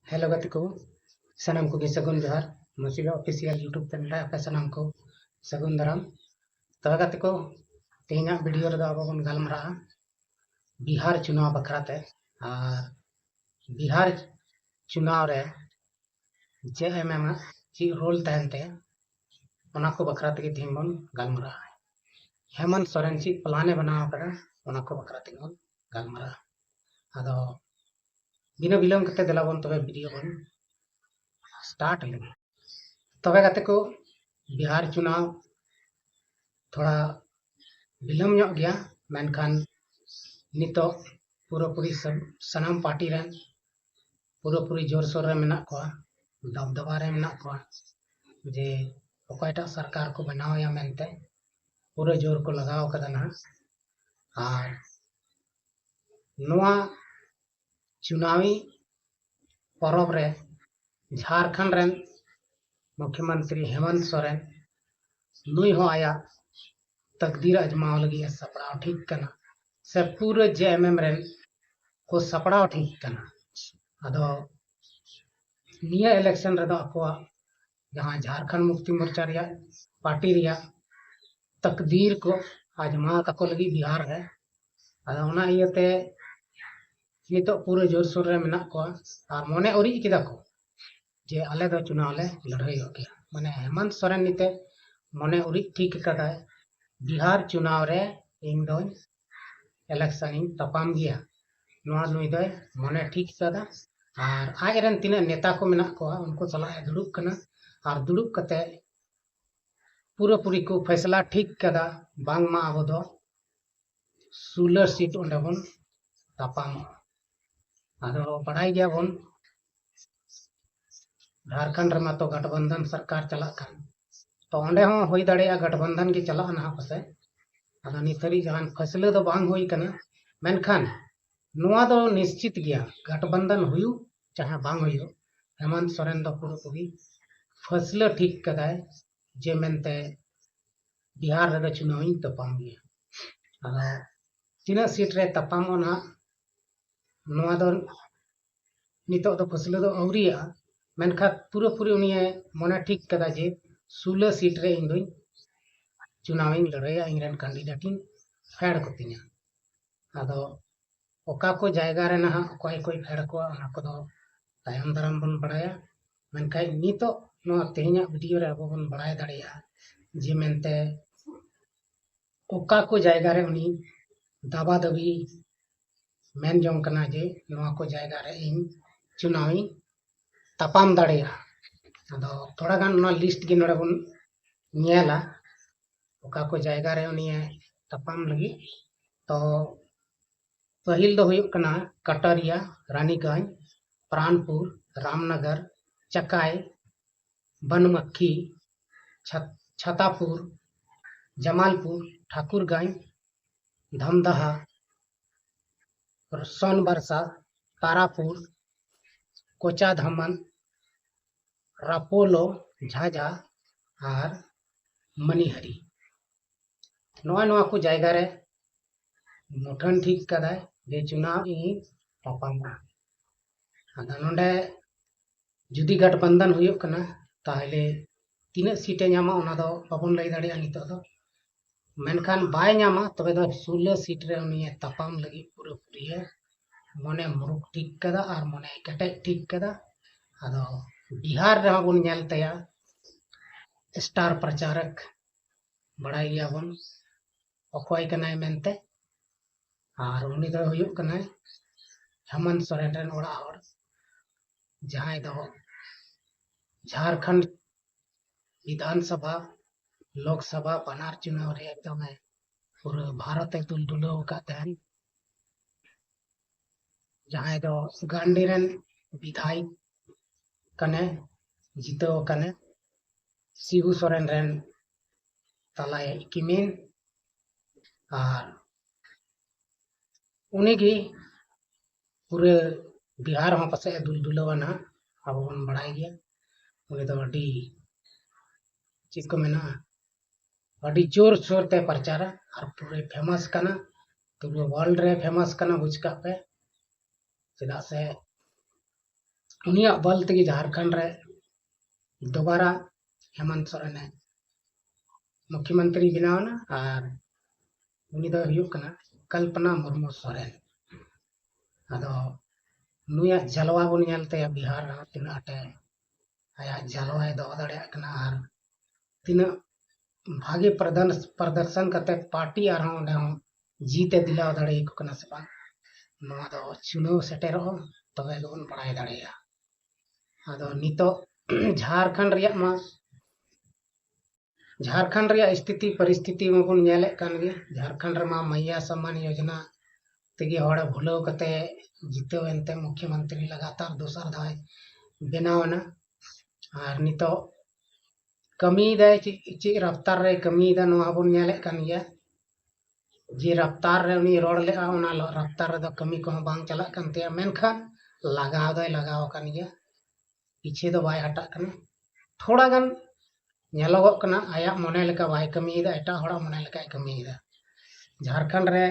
Hello गति को सनम को सगुन जोहार मुसीबा ऑफिशियल यूट्यूब चैनल पे सनम को सगुन दाराम तो गति को तेना वीडियो रे अब बन गलमरा बिहार चुनाव बखराते बिहार चुनाव रे जेएमएम ची रोल तहनते ओना को बखराते के थीम बन गलमरा हेमंत सोरेन ची प्लाने बनाव करा ओना को बखराते बन गलमरा अदो बिना विलम्ब करते दिलाबन तबे वीडियो बन स्टार्ट लगे तबे गते को बिहार चुनाव थोड़ा विलम्ब ᱧᱚᱜ गया मेनखान नितो पूरी सनाम पार्टी रन पूरी जोर सोर रे मेना को दबदबा रे मेना को जे ओकयटा सरकार को बनावया मेनते पूरा जोर को लगाव कदा ना और नोआ चुनावी परब रे झारखंड रेन मुख्यमंत्री हेमंत सोरेन नुई हो आया तकदीर अजमाव लगी सपड़ाव ठीक करना से पूरे जेएमएम रेन को सपड़ाव ठीक करना अदो निया इलेक्शन रे अको जहां झारखंड मुक्ति मोर्चा रिया पार्टी रिया तकदीर को आजमा तको लगी बिहार रे अदो ओना इयते नितो पूरे जोर सोर रे मेना को और मने ओरी किदा को जे आले दो चुनाव ले लड़ाई हो गया माने हेमंत सोरेन निते मने ओरी ठीक कदा बिहार चुनाव रे इन दो इलेक्शन इन तपाम गया नोआ नुई दो मने ठीक कदा और आज रन तीन नेता को मेना को उनको सलाह दुड़ुब कना और दुड़ुब कते पूरी को फैसला ठीक कदा बांग मा अब दो 16 सीट ओंडे बन तपाम आदो पढ़ाई गया बन झारखंड रमा तो गठबंधन सरकार चला खान तो ओंडे हो होई दाड़ेया गठबंधन के चला ना पसे आदो नितरी जहान फैसले तो बांग होई कना मेनखान नोआ दो निश्चित गया गठबंधन हुयु चाहे बांग हुयु हेमंत सोरेन दो पूरी फैसला ठीक कदाय जे मेनते बिहार रे चुनाव इन तपाम गया आदो तीना सीट रे तपाम ओना नोआ दो नितो दो फैसले दो औरिया मेनखा पूरी उनिए मने ठीक कदा जे 16 सीट रे इन चुनाव इन लड़ाया इंग्रेन कैंडिडेट इन फेड को तिना आदो ओका को जायगा रे ना कोई फेड को ओना को दो तायम दाराम बन बड़ाया मेनखा नितो नो तेहना वीडियो रे अब बन बड़ाय दाड़िया जे मेनते ओका को जायगा रे उनी दाबा दबी मेन जों कना जे नोआ को जायगा रे इन चुनाव इन तपाम दाड़िया अदो थोड़ा गान ना लिस्ट के नोड़े बन नेला ओका को जायगा रे उनी तपाम लगी तो पहिल दो हुयुक कना कटरिया रानीगंज प्राणपुर रामनगर चकाई बनमक्खी छतापुर जमालपुर ठाकुरगंज धमदहा सोनबरसा तारापुर कोचा धमन रापोलो झाझा और मनीहरी नोआ को जायगा रे मुठन ठीक कदा जे चुनाव इन तपामा आदा नोंडे जुदी गठबंधन हुयुक कना ताहले तीन सीटे नामा ओना दो बाबन लई दाड़िया नितो दो मेनखान बाय नामा तबे दो 16 सीट रे उनी तपाम लगी पूरी मने मुरुक ठीक कदा और मने कटे ठीक कदा आदो बिहार रे बन नेल तया स्टार प्रचारक बड़ाई गया बन अखोय कनाय मेनते और उनी दो हुयुक कनाय हेमंत सोरेन रेन ओड़ा हर जहां दो झारखंड विधानसभा लोकसभा बनार चुनाव रे एकदम पूरे भारत एक दुलदुलो का तहन जहां दो गांडी रेन विधायक कने जीतो कने शिबू सोरेन रेन तलाय किमिन और उन्हीं की पूरे बिहार में पासे दुलदुलवाना अब बन बढ़ाई गया उन्हें तो अड़ी चीज को मेना अड़ी जोर शोर ते प्रचार और पूरे फेमस कना पूरे वर्ल्ड रे फेमस कना बुझका पे चेदा से उनियाग बल तेगे झारखंड रे दोबारा हेमंत सोरेन मुख्यमंत्री बनावना और उनी दो हुयुग कना कल्पना मुर्मू सोरेन अदो नुया जलवा बन नेलते बिहार रे तिना अटे आया जलवाय दो दाड़े कना और तिना भागे प्रदर्शन करते पार्टी और जीते दिलाव दाड़े को कना से बा नोआ दो चुनाव सेटेरो तबे दोन बड़ाय दाड़ेया अदो नितो झारखंड रिया मा झारखंड रिया स्थिति परिस्थिति में बन नेले कान गे झारखंड रमा मैया सम्मान योजना तेगे हड़ भुलाव कते जीते एनते मुख्यमंत्री लगातार दोसर धाय बनावना और नितो कमी दे ची रफ्तार रे कमी दा नोआ बन नेले कान गया जे रफ्तार रे उनी रोड ले ओना रफ्तार रे दो कमी को बांग चला कानते मेनखान लगाव दय लगाव कान गया पीछे दो बाय हटा कना थोड़ा गन नेलोगो कना आया मने लेका बाय कमी दा एटा हड़ा मने लेका कमी दा झारखंड रे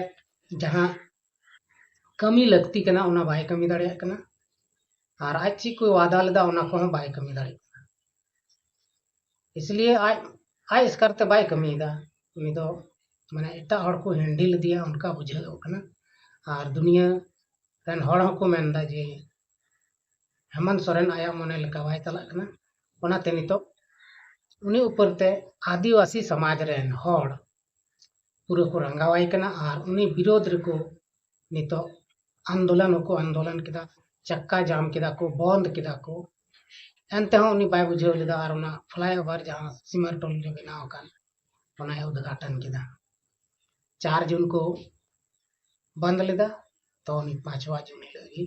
जहां कमी लगती कना ओना बाय कमी दाड़े कना और आज ची कोई वादा लेदा ओना को बाय कमी दाड़े इसलिए आज इस करते बाय कमी दा उनी दो माने एटा हड़ को हैंडल दिया उनका बुझाव कना और दुनिया रन हड़ को मेनदा जे हेमंत सोरेन आया मने लेका बाय चला कना ओनाते नितो उनी ऊपर ते आदिवासी समाज रेन हड़ पूरा को रंगावाय कना और उनी विरोध रे को नितो आंदोलन किदा चक्का जाम किदा को बंद किदा को एनते उनी बाय बुझाव लेदा और उना फ्लाईओवर जहां सिमर टोल रे बनाव कान ओना उद्घाटन किदा 4 जून को बंद लेदा तो उनी 5वां जून लगी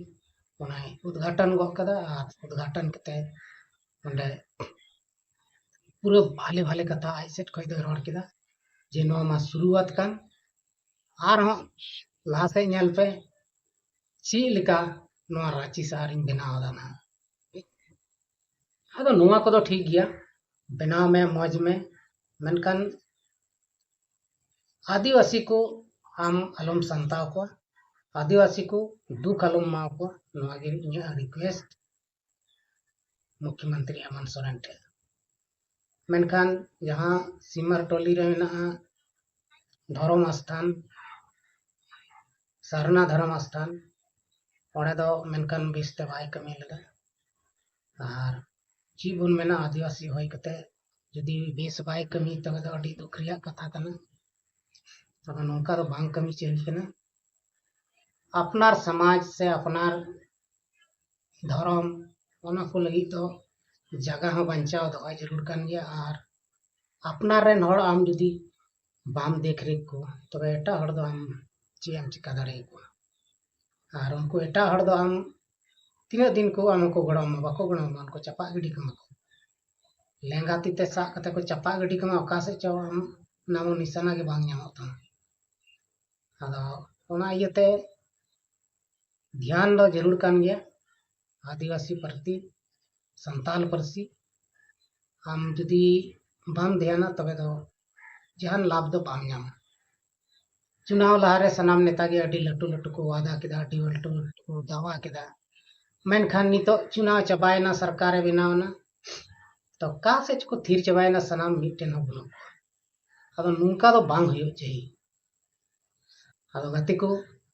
ओना उद्घाटन गो कदा और उद्घाटन कते ओंडे पूरा भाले भाले कथा आइसेट कोई दो रोड किदा जे नो मा शुरुआत कान और हो लहा से नेल पे ची लिका नो रांची शहर इन बनाव दाना अदो नोआ को तो ठीक गया बनाव में मौज में मनकन आदिवासी को आम अलम संताव को आदिवासी को दुख अलम मा को नोआ गे इन्या रिक्वेस्ट मुख्यमंत्री हेमंत सोरेन टे मनकन जहां सिमर टोली रे ना धर्म स्थान सरना धर्म स्थान ओडे दो मनकन बिस्ते बाय कमी लगा और ची बुन मेना आदिवासी होय कते जदी बेस बाय कमी तबे दो अडी दुख रिया कथा कना तब नौका तो बांग कमी चेंज कना अपनार समाज से अपनार धर्म ओना को लगी तो जगह हो बंचाव दो जरूर कान गया और अपनार रेन हड़ आम जदी बाम देख रेख को तबे एटा हड़ दो आम ची आम चिका दाड़े को और उनको एटा हड़ दो आम तीना दिन को आम को गड़म बाको गड़म उनको चपा गिडी कमा को लेंगा तीते सा कते को चपा गिडी कमा ओका से चो आम नामो निशाना के बांग ᱧᱟᱢᱚᱜ ᱛᱟᱢᱟ अदो ओना इयते ध्यान दो जरूर कान गया आदिवासी प्रति संताल परसी आम जदी बाम ध्याना तबे दो जहान लाभ दो बाम ᱧᱟᱢᱟ चुनाव लहारे सनाम नेता गे अडी लटू लटू को वादा किदा अडी लटू लटू को दावा किदा मेनखान नितो चुनाव चबायना सरकार बनावना तो का से को थीर चबायना सनाम मिटेन हो बनो अदो नुंका दो बांग हुयो चाहिए अदो गति को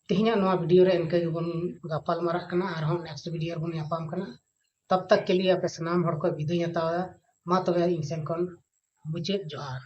तिहिना नोआ वीडियो रे इनके बन गपाल मारा कना और हम नेक्स्ट वीडियो बन यापाम कना तब तक के लिए आपे सनाम हड़ को विदाई हतावा मा तबे इंसेन कोन मुझे जोहार।